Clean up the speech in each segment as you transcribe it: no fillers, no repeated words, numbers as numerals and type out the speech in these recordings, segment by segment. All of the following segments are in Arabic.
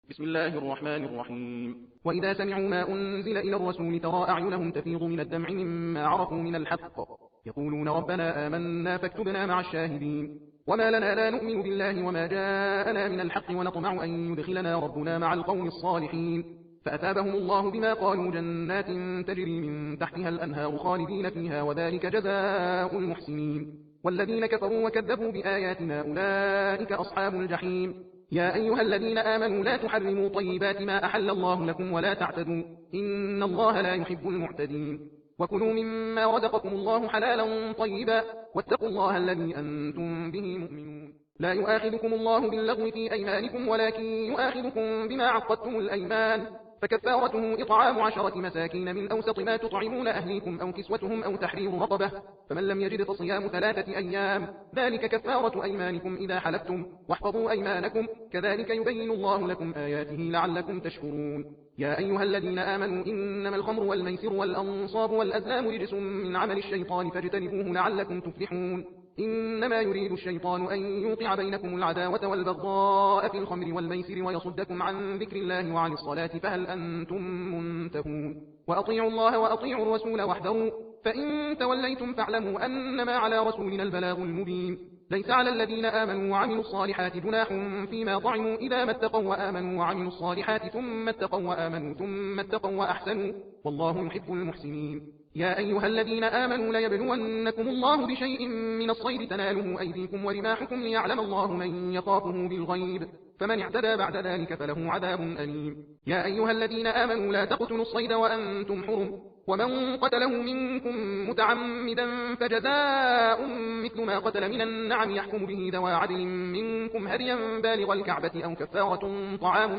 بسم الله الرحمن الرحيم. وإذا سمعوا ما أنزل إلى الرسول ترى أعينهم تفيض من الدمع مما عرفوا من الحق يقولون ربنا آمنا فاكتبنا مع الشاهدين. وما لنا لا نؤمن بالله وما جاءنا من الحق ونطمع أن يدخلنا ربنا مع القوم الصالحين فأثابهم الله بما قالوا جنات تجري من تحتها الأنهار خالدين فيها وذلك جزاء المحسنين. والذين كفروا وكذبوا بآياتنا أولئك أصحاب الجحيم. يا أيها الذين آمنوا لا تحرموا طيبات ما أحل الله لكم ولا تعتدوا إن الله لا يحب المعتدين. وكلوا مما رزقكم الله حلالا طيبا واتقوا الله الذي أنتم به مؤمنون. لا يؤاخذكم الله باللغو في أيمانكم ولكن يؤاخذكم بما عقدتم الأيمان فكفارته إطعام 10 مساكين من أوسط ما تطعمون أهليكم أو كسوتهم أو تحرير رقبة فمن لم يجد فصيام 3 أيام ذلك كفارة أيمانكم إذا حلفتم واحفظوا أيمانكم كذلك يبين الله لكم آياته لعلكم تشكرون. يا أيها الذين آمنوا إنما الخمر والميسر والأنصاب والأزلام رجس من عمل الشيطان فاجتنبوه لعلكم تفلحون. إنما يريد الشيطان أن يوقع بينكم العداوة والبغضاء في الخمر والميسر ويصدكم عن ذكر الله وعن الصلاة فهل أنتم منتهون. وأطيعوا الله وأطيعوا الرسول واحذروا فإن توليتم فاعلموا أنما على رسولنا البلاغ المبين. ليس على الذين آمنوا وعملوا الصالحات جناح فيما طعموا إذا ما اتقوا وآمنوا وعملوا الصالحات ثم اتقوا وآمنوا ثم اتقوا وأحسنوا والله يحب المحسنين. يا أيها الذين آمنوا ليبلونكم الله بشيء من الصيد تناله أيديكم ورماحكم ليعلم الله من يخافه بالغيب فمن اعتدى بعد ذلك فله عذاب أليم. يا أيها الذين آمنوا لا تقتلوا الصيد وأنتم حرم ومن قتله منكم متعمدا فجزاء مثل ما قتل من النعم يحكم به ذوى عدل منكم هديا بالغ الكعبة أو كفارة طعام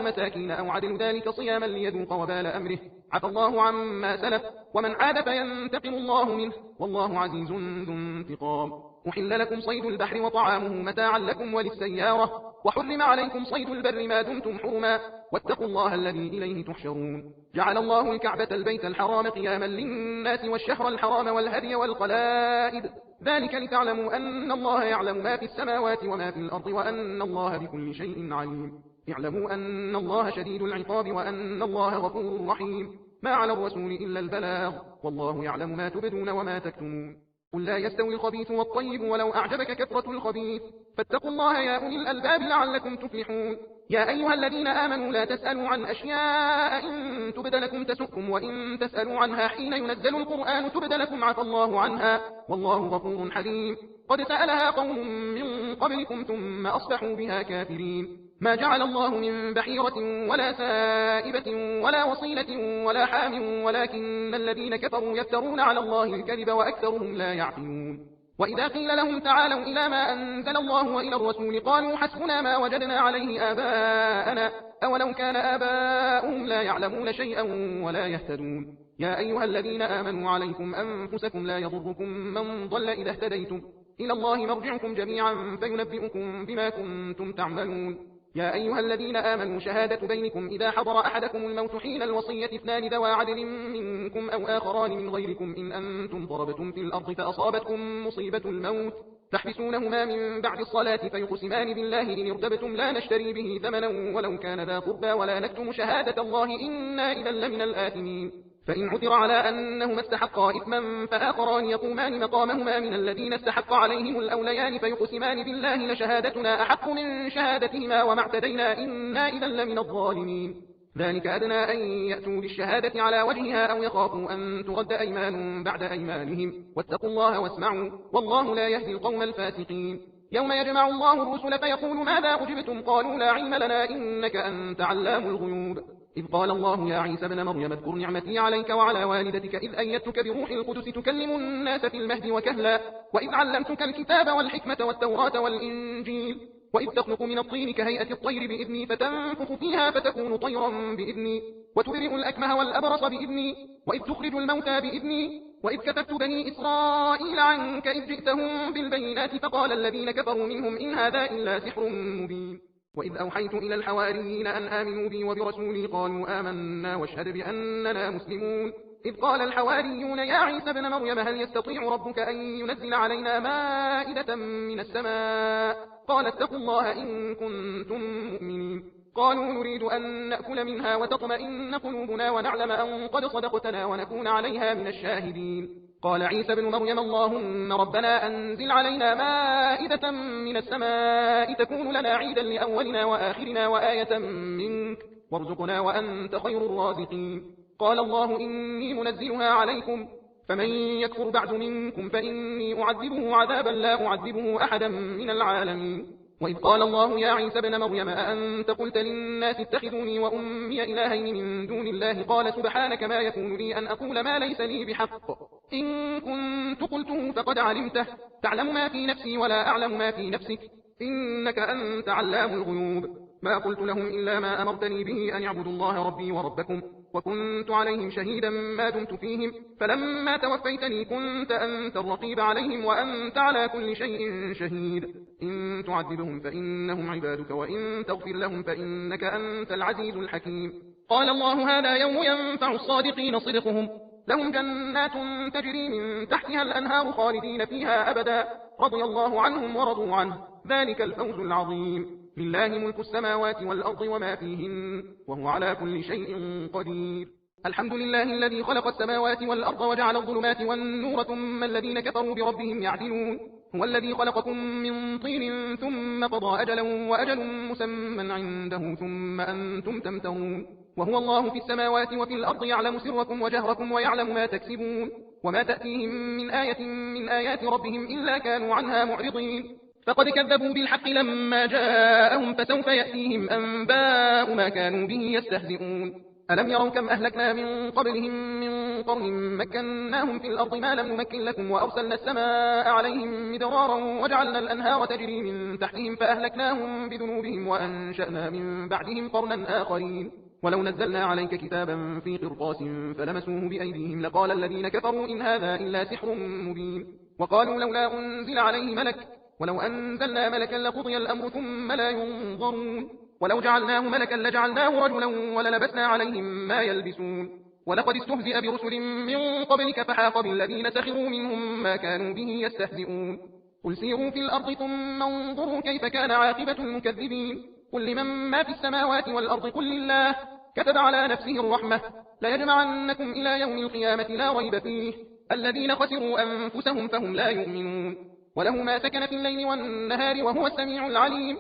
مساكين أو عدل ذلك صياما ليذوق وبال أمره عفى الله عما سلف ومن عاد فينتقم الله منه والله عزيز ذو انتقام. أحل لكم صيد البحر وطعامه متاعا لكم وللسيارة وحرم عليكم صيد البر ما دمتم حرما واتقوا الله الذي إليه تحشرون. جعل الله الكعبة البيت الحرام قياما للناس والشهر الحرام والهدي والقلائد ذلك لتعلموا أن الله يعلم ما في السماوات وما في الأرض وأن الله بكل شيء عليم. اعلموا أن الله شديد العقاب وأن الله غفور رحيم. ما على الرسول إلا البلاغ والله يعلم ما تبدون وما تكتمون. قل لا يستوي الخبيث والطيب ولو أعجبك كثرة الخبيث فاتقوا الله يا أولي الألباب لعلكم تفلحون. يا أيها الذين آمنوا لا تسألوا عن أشياء إن تبد لكم تسؤكم وإن تسألوا عنها حين ينزل القرآن تبد لكم عفى الله عنها والله غفور حليم. قد سألها قوم من قبلكم ثم أصبحوا بها كافرين. ما جعل الله من بحيرة ولا سائبة ولا وصيلة ولا حام ولكن الذين كفروا يفترون على الله الكذب وأكثرهم لا يعقلون. وإذا قيل لهم تعالوا إلى ما أنزل الله وإلى الرسول قالوا حسبنا ما وجدنا عليه آباءنا أولو كان آباؤهم لا يعلمون شيئا ولا يهتدون. يا أيها الذين آمنوا عليكم أنفسكم لا يضركم من ضل إذا اهتديتم إلى الله مرجعكم جميعا فينبئكم بما كنتم تعملون. يا أيها الذين آمنوا شهادة بينكم إذا حضر أحدكم الموت حين الوصية 2 ذوى عدل منكم أو آخران من غيركم إن أنتم ضربتم في الأرض فأصابتكم مصيبة الموت تحبسونهما من بعد الصلاة فيقسمان بالله إن ارتبتم لا نشتري به ثمنا ولو كان ذا قربى ولا نكتم شهادة الله إنا إذا لمن الآثمين. فإن عثر على أنهما استحقا إثما فآخران يقومان مقامهما من الذين استحق عليهم الأوليان فيقسمان بالله لشهادتنا أحق من شهادتهما وما اعتدينا إنا إذا لمن الظالمين. ذلك أدنى أن يأتوا بالشهادة على وجهها أو يخافوا أن ترد أيمان بعد أيمانهم واتقوا الله واسمعوا والله لا يهدي القوم الفاسقين. يوم يجمع الله الرسل فيقول ماذا أجبتم قالوا لا علم لنا إنك أنت علام الغيوب. إذ قال الله يا عيسى ابن مريم اذكر نعمتي عليك وعلى والدتك إذ أيدتك بروح القدس تكلم الناس في المهد وكهلا وإذ علمتك الكتاب والحكمة والتوراة والإنجيل وإذ تخلق من الطين كهيئة الطير بإذني فتنفخ فيها فتكون طيرا بإذني وتبرئ الأكمه والأبرص بإذني وإذ تخرج الموتى بإذني وإذ كففت بني إسرائيل عنك إذ جئتهم بالبينات فقال الذين كفروا منهم إن هذا إلا سحر مبين. وإذ أوحيت إلى الحواريين أن آمنوا بي وبرسولي قالوا آمنا واشهد بأننا مسلمون. إذ قال الحواريون يا عيسى ابن مريم هل يستطيع ربك أن ينزل علينا مائدة من السماء؟ قال اتقوا الله إن كنتم مؤمنين. قالوا نريد أن نأكل منها وتطمئن قلوبنا ونعلم أن قد صدقتنا ونكون عليها من الشاهدين. قال عيسى ابن مريم اللهم ربنا أنزل علينا مائدة من السماء تكون لنا عيدا لأولنا وآخرنا وآية منك وارزقنا وأنت خير الرازقين. قال الله إني منزلها عليكم فمن يكفر بعد منكم فإني أعذبه عذابا لا أعذبه أحدا من العالمين. وإذ قال الله يا عيسى ابن مريم أأنت قلت للناس اتخذوني وأمي إلهين من دون الله قال سبحانك ما يكون لي أن أقول ما ليس لي بحق إن كنت قلته فقد علمته تعلم ما في نفسي ولا أعلم ما في نفسك إنك أنت علام الغيوب. ما قلت لهم إلا ما أمرتني به أن يعبدوا الله ربي وربكم وكنت عليهم شهيدا ما دمت فيهم فلما توفيتني كنت أنت الرقيب عليهم وأنت على كل شيء شهيد. إن تعذبهم فإنهم عبادك وإن تغفر لهم فإنك أنت العزيز الحكيم. قال الله هذا يوم ينفع الصادقين صدقهم لهم جنات تجري من تحتها الأنهار خالدين فيها أبدا رضي الله عنهم ورضوا عنه ذلك الفوز العظيم. لله ملك السماوات والأرض وما فيهن وهو على كل شيء قدير. الحمد لله الذي خلق السماوات والأرض وجعل الظلمات والنور ثم الذين كفروا بربهم يعدلون. هو الذي خلقكم من طين ثم قضى أجلا وأجل مسمى عنده ثم أنتم تمترون. وهو الله في السماوات وفي الأرض يعلم سركم وجهركم ويعلم ما تكسبون وما تأتيهم من آية من آيات ربهم إلا كانوا عنها معرضين. فقد كذبوا بالحق لما جاءهم فسوف يأتيهم أنباء ما كانوا به يستهزئون. ألم يروا كم أهلكنا من قبلهم من قرن مكناهم في الأرض ما لم نمكن لكم وأرسلنا السماء عليهم مدرارا وجعلنا الأنهار تجري من تحتهم فأهلكناهم بذنوبهم وأنشأنا من بعدهم قرنا آخرين. ولو نزلنا عليك كتابا في قرطاس فلمسوه بأيديهم لقال الذين كفروا إن هذا إلا سحر مبين. وقالوا لولا أنزل عليه ملك ولو أنزلنا ملكا لقضي الأمر ثم لا ينظرون. ولو جعلناه ملكا لجعلناه رجلا وللبسنا عليهم ما يلبسون. ولقد استهزئ برسل من قبلك فحاق بالذين سخروا منهم ما كانوا به يستهزئون. قل سيروا في الأرض ثم انظروا كيف كان عاقبة المكذبين. قل لمن ما في السماوات والأرض قل لله كتب على نفسه الرحمة ليجمعنكم إلى يوم القيامة لا ريب فيه الذين خسروا أنفسهم فهم لا يؤمنون. وله ما سكن في الليل والنهار وهو السميع العليم.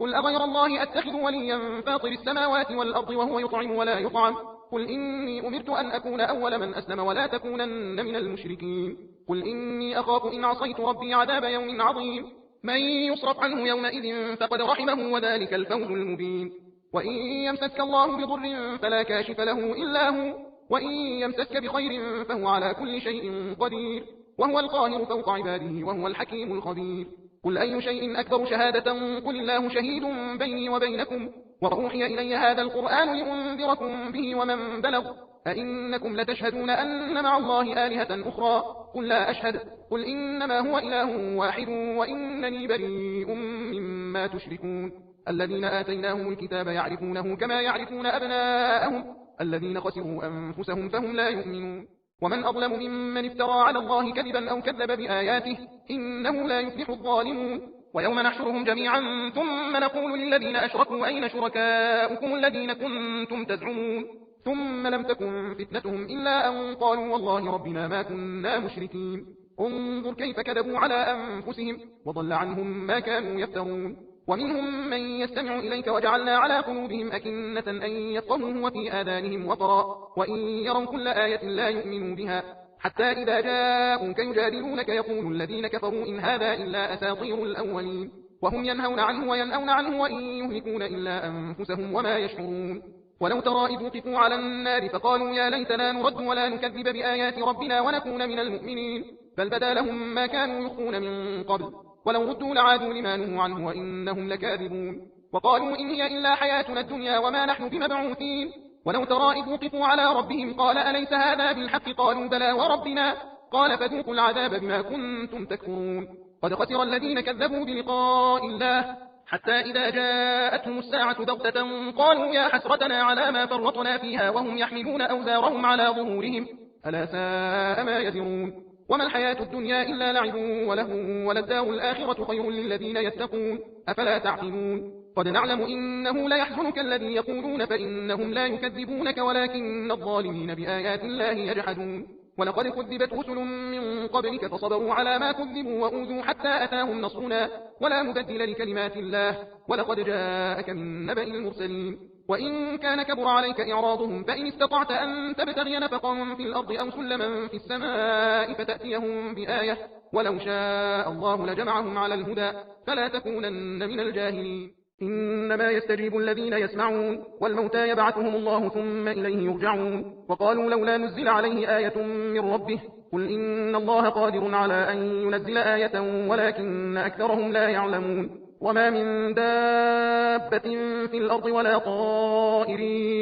قل أغير الله أتخذ وليا فاطر السماوات والأرض وهو يطعم ولا يطعم. قل إني أمرت أن أكون أول من أسلم ولا تكونن من المشركين. قل إني أخاف إن عصيت ربي عذاب يوم عظيم. من يصرف عنه يومئذ فقد رحمه وذلك الفوز المبين. وإن يمسك الله بضر فلا كاشف له إلا هو وإن يمسك بخير فهو على كل شيء قدير وهو القاهر فوق عباده وهو الحكيم الخبير. قل أي شيء أكبر شهادة قل الله شهيد بيني وبينكم وأوحي إلي هذا القرآن لأنذركم به ومن بلغ أئنكم لتشهدون أن مع الله آلهة أخرى قل لا أشهد قل إنما هو إله واحد وإنني بريء مما تشركون. الذين آتيناهم الكتاب يعرفونه كما يعرفون أبناءهم الذين خسروا أنفسهم فهم لا يؤمنون. ومن أظلم ممن افترى على الله كذبا أو كذب بآياته إنه لا يفلح الظالمون. ويوم نحشرهم جميعا ثم نقول للذين أشركوا أين شركاؤكم الذين كنتم تزعمون ثم لم تكن فتنتهم إلا أن قالوا والله ربنا ما كنا مشركين. انظر كيف كذبوا على أنفسهم وضل عنهم ما كانوا يفترون. ومنهم من يستمع إليك وجعلنا على قلوبهم أكنة أن يفقهوه وفي آذانهم وقرا وإن يروا كل آية لا يؤمنوا بها حتى إذا جاءوك يجادلونك يقول الذين كفروا إن هذا إلا أساطير الأولين وهم ينهون عنه وينأون عنه وإن يهلكون إلا أنفسهم وما يشعرون. ولو ترى إذ وقفوا على النار فقالوا يا ليتنا نرد ولا نكذب بآيات ربنا ونكون من المؤمنين بل بدا لهم ما كانوا يخفون من قبل ولو ردوا لعادوا لما نهوا عنه وإنهم لكاذبون. وقالوا إن هي إلا حياتنا الدنيا وما نحن بمبعوثين. ولو ترى إذ وقفوا على ربهم قال أليس هذا بالحق قالوا بلى وربنا قال فذوقوا العذاب بما كنتم تكفرون. قد خسر الذين كذبوا بلقاء الله حتى إذا جاءتهم الساعة بغتة قالوا يا حسرتنا على ما فرطنا فيها وهم يحملون أوزارهم على ظهورهم ألا ساء ما يزرون. وما الحياة الدنيا إلا لعب وله وللدار الآخرة خير للذين يتقون أفلا تعقلون. قد نعلم إنه ليحزنك الذي يقولون فإنهم لا يكذبونك ولكن الظالمين بآيات الله يجحدون. ولقد كذبت رسل من قبلك فصبروا على ما كذبوا وأوذوا حتى أتاهم نصرنا ولا مبدل لكلمات الله ولقد جاءك من نبأ المرسلين. وإن كان كبر عليك إعراضهم فإن استطعت أن تبتغي نفقا في الأرض أو سلما في السماء فتأتيهم بآية ولو شاء الله لجمعهم على الهدى فلا تكونن من الجاهلين. إنما يستجيب الذين يسمعون والموتى يبعثهم الله ثم إليه يرجعون. وقالوا لولا نزل عليه آية من ربه قل إن الله قادر على أن ينزل آية ولكن أكثرهم لا يعلمون. وما من دابة في الأرض ولا طائر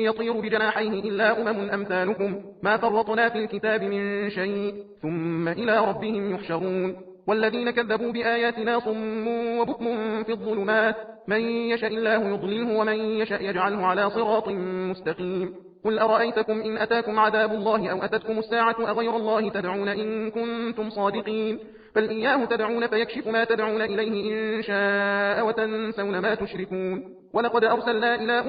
يطير بجناحيه إلا أمثالكم ما فرطنا في الكتاب من شيء ثم إلى ربهم يحشرون. والذين كذبوا بآياتنا صم وبكم في الظلمات من يشاء الله يضلله ومن يشاء يجعله على صراط مستقيم. قل أرأيتكم إن أتاكم عذاب الله أو أتتكم الساعة أغير الله تدعون إن كنتم صادقين بل إياه تدعون فيكشف ما تدعون إليه إن شاء وتنسون ما تشركون. ولقد أرسلنا إلى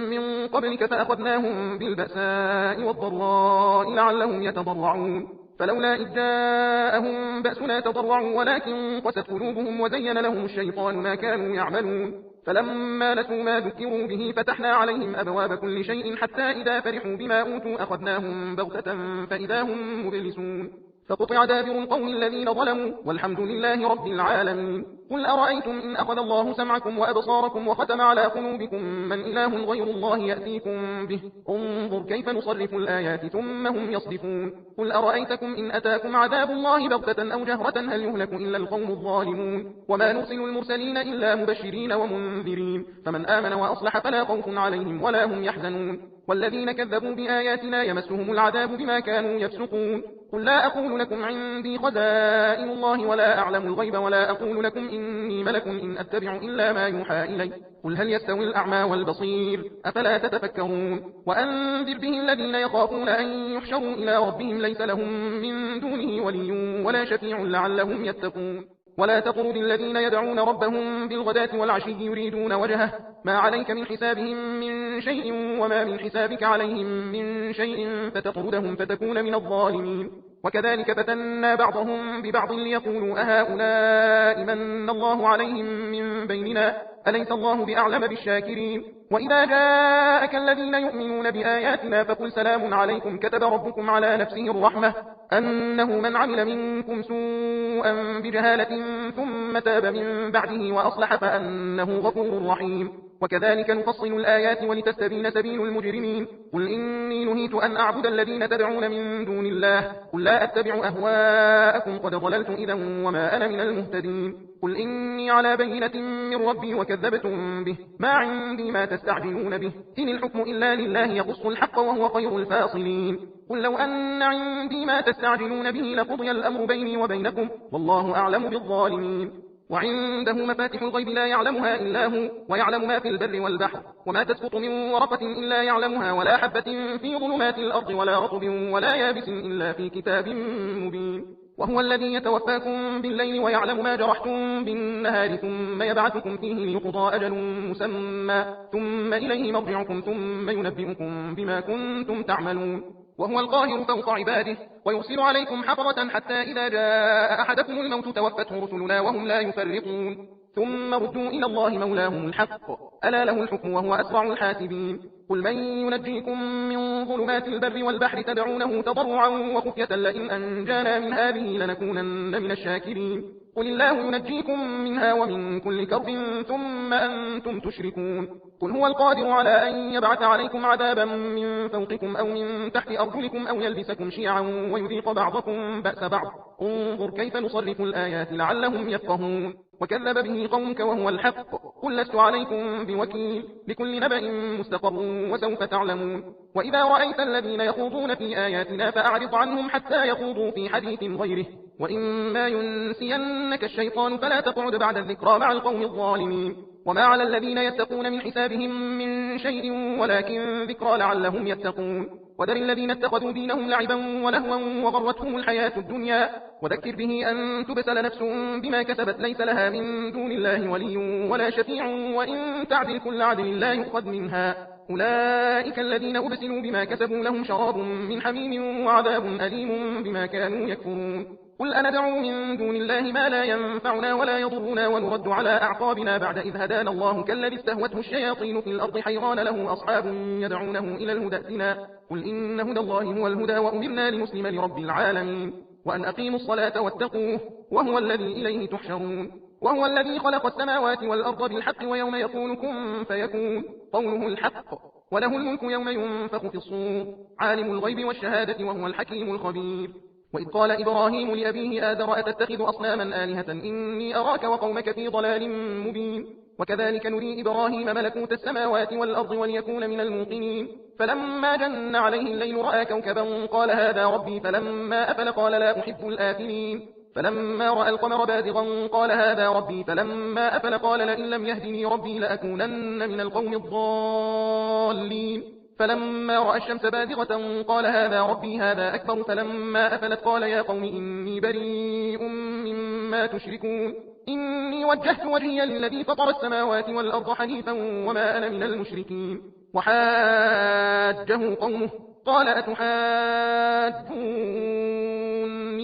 من قبلك فأخذناهم بالبأساء والضراء لعلهم يتضرعون فلولا إذ جاءهم بأسنا تضرعوا ولكن قست قلوبهم وزين لهم الشيطان ما كانوا يعملون. فلما نسوا ما ذكروا به فتحنا عليهم أبواب كل شيء حتى إذا فرحوا بما أوتوا أخذناهم بغتة فإذا هم مبلسون. فقطع دابر القوم الذين ظلموا والحمد لله رب العالمين. قل أرأيتم إن أخذ الله سمعكم وأبصاركم وختم على قلوبكم من إله غير الله يأتيكم به انظر كيف نصرف الآيات ثم هم يصدفون. قل أرأيتكم إن أتاكم عذاب الله بغتة أو جهرة هل يهلك إلا القوم الظالمون. وما نرسل المرسلين إلا مبشرين ومنذرين فمن آمن وأصلح فلا خوف عليهم ولا هم يحزنون. والذين كذبوا بآياتنا يمسهم العذاب بما كانوا يفسقون. قل لا أقول لكم عندي خزائن الله ولا أعلم الغيب ولا أقول لكم إني ملك إن أتبع إلا ما يوحى إلي قل هل يستوي الأعمى والبصير أفلا تتفكرون. وأنذر به الذين يخافون أن يحشروا إلى ربهم ليس لهم من دونه ولي ولا شفيع لعلهم يتقون. ولا تطرد الذين يدعون ربهم بالغداة والعشي يريدون وجهه ما عليك من حسابهم من شيء وما من حسابك عليهم من شيء فتطردهم فتكون من الظالمين. وكذلك فتنا بعضهم ببعض ليقولوا أهؤلاء من الله عليهم من بيننا أليس الله بأعلم بالشاكرين. وإذا جاءك الذين يؤمنون بآياتنا فقل سلام عليكم كتب ربكم على نفسه الرحمة أنه من عمل منكم سوءا بجهالة ثم تاب من بعده وأصلح فأنه غفور رحيم. وكذلك نفصل الآيات ولتستبين سبيل المجرمين. قل إني نهيت أن أعبد الذين تدعون من دون الله قل لا أتبع أهواءكم قد ضللت إذا وما أنا من المهتدين. قل إني على بينة من ربي وكذبتم به ما عندي ما تستعجلون به إن الحكم إلا لله يقص الحق وهو خير الفاصلين. قل لو أن عندي ما تستعجلون به لقضي الأمر بيني وبينكم والله أعلم بالظالمين. وعنده مفاتح الغيب لا يعلمها إلا هو ويعلم ما في البر والبحر وما تسقط من ورقة إلا يعلمها ولا حبة في ظلمات الأرض ولا رطب ولا يابس إلا في كتاب مبين. وهو الذي يتوفاكم بالليل ويعلم ما جرحتم بالنهار ثم يبعثكم فيه ليقضى أجل مسمى ثم إليه مرجعكم ثم ينبئكم بما كنتم تعملون. وهو القاهر فوق عباده ويرسل عليكم حفظة حتى إذا جاء أحدكم الموت توفته رسلنا وهم لا يفرقون ثم ردوا إلى الله مولاهم الحق ألا له الحكم وهو أسرع الحاسبين. قل من ينجيكم من ظلمات البر والبحر تدعونه تضرعا وخفية لئن أنجانا من هذه لنكونن من الشاكرين. قل الله ينجيكم منها ومن كل كرب ثم أنتم تشركون. قل هو القادر على أن يبعث عليكم عذابا من فوقكم أو من تحت أرجلكم أو يلبسكم شيعا ويذيق بعضكم بأس بعض انظر كيف نصرف الآيات لعلهم يفقهون. وكذب به قومك وهو الحق قل لست عليكم بوكيل لكل نبأ مستقر وسوف تعلمون. وإذا رأيت الذين يخوضون في آياتنا فأعرض عنهم حتى يخوضوا في حديث غيره وإما ينسينك الشيطان فلا تقعد بعد الذكرى مع القوم الظالمين. وما على الذين يتقون من حسابهم من شيء ولكن ذكرى لعلهم يتقون وذر الذين اتخذوا دينهم لعبا ولهوا وغرتهم الحياة الدنيا وذكر به أن تبسل نفس بما كسبت ليس لها من دون الله ولي ولا شفيع وإن تعدل كل عدل لا يؤخذ منها أولئك الذين أبسلوا بما كسبوا لهم شراب من حميم وعذاب أليم بما كانوا يكفرون قل أندعو من دون الله ما لا ينفعنا ولا يضرنا ونرد على أعقابنا بعد إذ هدانا الله كالذي استهوته الشياطين في الأرض حيران له أصحاب يدعونه إلى الهدى ائتنا قل إن هدى الله هو الهدى وأمرنا لنسلم لرب العالمين وأن أقيموا الصلاة واتقوه وهو الذي إليه تحشرون وهو الذي خلق السماوات والأرض بالحق ويوم يقول كن فيكون قوله الحق وله الملك يوم ينفخ في الصور عالم الغيب والشهادة وهو الحكيم الخبير وإذ قال إبراهيم لأبيه آذر أتتخذ أصناما آلهة إني أراك وقومك في ضلال مبين وكذلك نري إبراهيم ملكوت السماوات والأرض وليكون من الموقنين فلما جن عليه الليل رأى كوكبا قال هذا ربي فلما أفل قال لا أحب الآفلين فلما رأى القمر بازغا قال هذا ربي فلما أفل قال لئن لم يهدني ربي لأكونن من القوم الضالين فلما رأى الشمس بازغة قال هذا ربي هذا أكبر فلما أفلت قال يا قوم إني بريء مما تشركون إني وجهت وجهي للذي فطر السماوات والأرض حنيفا وما أنا من المشركين وحاجه قومه قال أتحاجوني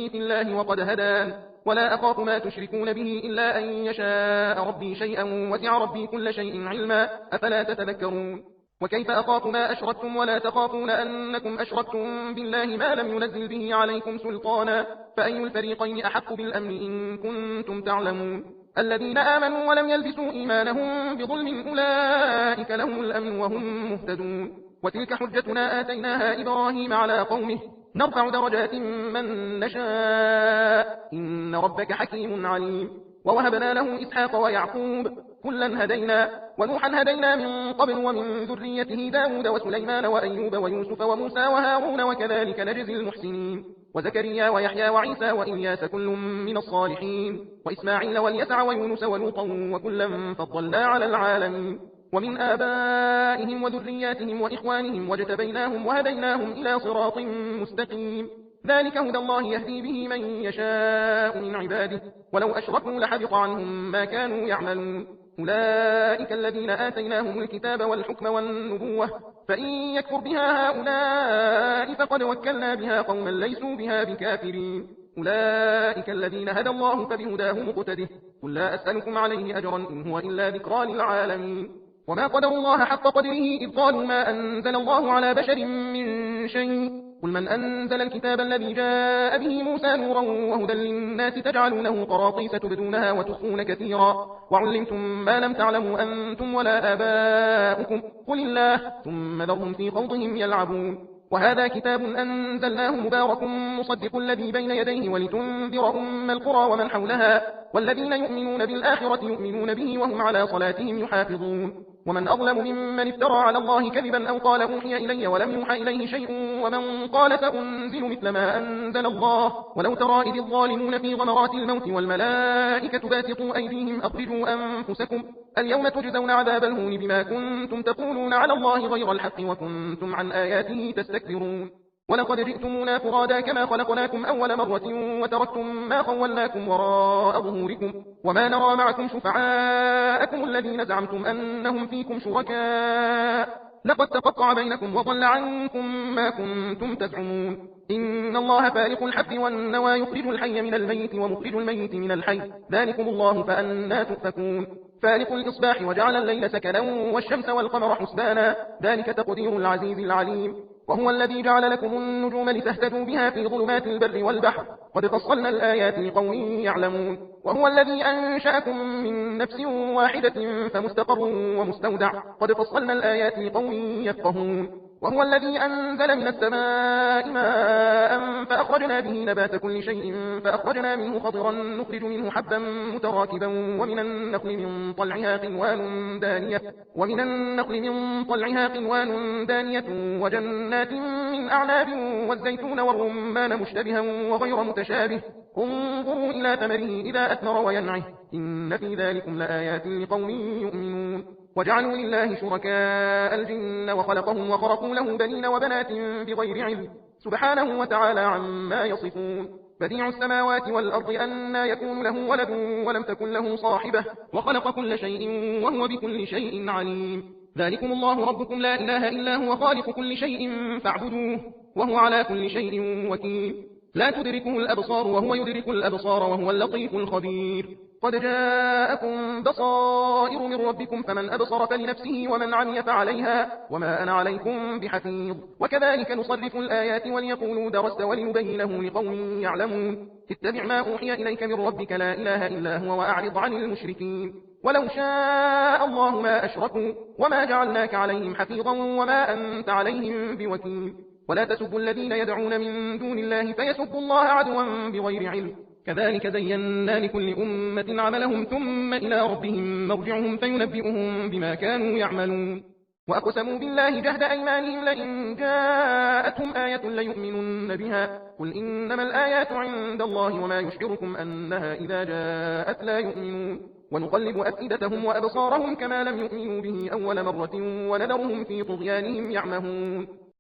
في الله وقد هدان ولا أخاف ما تشركون به إلا أن يشاء ربي شيئا وسع ربي كل شيء علما أفلا تتذكرون وكيف أخاف ما أشركتم ولا تخافون أنكم أشركتم بالله ما لم ينزل به عليكم سلطانا فأي الفريقين أحق بالأمن إن كنتم تعلمون الذين آمنوا ولم يلبسوا إيمانهم بظلم أولئك لهم الأمن وهم مهتدون وتلك حجتنا آتيناها إبراهيم على قومه نرفع درجات من نشاء إن ربك حكيم عليم ووهبنا له إسحاق ويعقوب كلا هدينا ونوحا هدينا من قبل ومن ذريته داود وسليمان وأيوب ويوسف وموسى وهارون وكذلك نجزي المحسنين وزكريا ويحيى وعيسى وإلياس كل من الصالحين وإسماعيل واليسع ويونس ولوطا وكلا فضلنا على العالمين ومن آبائهم وذرياتهم وإخوانهم واجتبيناهم وهديناهم إلى صراط مستقيم ذلك هدى الله يهدي به من يشاء من عباده ولو أشركوا لحبط عنهم ما كانوا يعملون أولئك الذين آتيناهم الكتاب والحكم والنبوة فإن يكفر بها هؤلاء فقد وكلنا بها قوما ليسوا بها بكافرين أولئك الذين هدى الله فبهداه مقتده قل لا أسألكم عليه أجرا إن هو إلا ذكرى للعالمين وما قدر الله حق قدره إذ قالوا ما أنزل الله على بشر من شيء قل من أنزل الكتاب الذي جاء به موسى نورا وهدى للناس تجعلونه قراطيس تبدونها وتخفون كثيرا وعلمتم ما لم تعلموا أنتم ولا آباؤكم قل الله ثم ذرهم في خوضهم يلعبون وهذا كتاب أنزلناه مبارك مصدق الذي بين يديه ولتنذر القرى ومن حولها والذين يؤمنون بالآخرة يؤمنون به وهم على صلاتهم يحافظون ومن أظلم ممن افترى على الله كذبا أو قال أوحي إلي ولم يوحى إليه شيء ومن قال سأنزل مثل ما أنزل الله ولو ترى إذ الظالمون في غمرات الموت والملائكة باسطوا أيديهم أخرجوا أنفسكم اليوم تجزون عذاب الهون بما كنتم تقولون على الله غير الحق وكنتم عن آياته تستكبرون ولقد جئتمونا فرادا كما خلقناكم أول مرة وتركتم ما خولناكم وراء ظهوركم وما نرى معكم شفعاءكم الذين زعمتم أنهم فيكم شركاء لقد تقطع بينكم وضل عنكم ما كنتم تزعمون إن الله فارق الحب والنوى يخرج الحي من الميت ومخرج الميت من الحي ذلكم الله فأنا تؤفكون فارق الإصباح وجعل الليل سكنا والشمس والقمر حسبانا ذلك تقدير العزيز العليم وهو الذي جعل لكم النجوم لتهتدوا بها في ظلمات البر والبحر قد فصلنا الآيات لقوم يعلمون وهو الذي أنشأكم من نفس واحدة فمستقر ومستودع قد فصلنا الآيات لقوم يفقهون وهو الذي أنزل من السماء ماء فأخرجنا به نبات كل شيء فأخرجنا منه خضرا نخرج منه حبا متراكبا ومن النخل من طلعها قنوان دانية وجنات من أعناب والزيتون والرمان مشتبها وغير متشابه انظروا إلى ثمره إذا أثمر وينعه إن في ذلكم لآيات لقوم يؤمنون وجعلوا لله شركاء الجن وخلقهم وخرقوا له بنين وبنات بغير علم سبحانه وتعالى عما يصفون بديع السماوات والأرض أنى يكون له ولد ولم تكن له صاحبة وخلق كل شيء وهو بكل شيء عليم ذلكم الله ربكم لا إله إلا هو خالق كل شيء فاعبدوه وهو على كل شيء وكيل لا تدركه الأبصار وهو يدرك الأبصار وهو اللطيف الخبير قد جاءكم بصائر من ربكم فمن أبصر فلنفسه ومن عمي فعليها وما أنا عليكم بحفيظ وكذلك نصرف الآيات وليقولوا درست ولنبينه لقوم يعلمون اتبع ما أوحي إليك من ربك لا إله إلا هو وأعرض عن المشركين ولو شاء الله ما أشركوا وما جعلناك عليهم حفيظا وما أنت عليهم بوكيل ولا تسبوا الذين يدعون من دون الله فيسبوا الله عدوا بغير علم كذلك زينا لكل أمة عملهم ثم إلى ربهم مرجعهم فينبئهم بما كانوا يعملون وأقسموا بالله جهد أيمانهم لئن جاءتهم آية ليؤمنن بها قل إنما الآيات عند الله وما يشعركم أنها إذا جاءت لا يؤمنون ونقلب أفئدتهم وأبصارهم كما لم يؤمنوا به أول مرة ونذرهم في طغيانهم يعمهون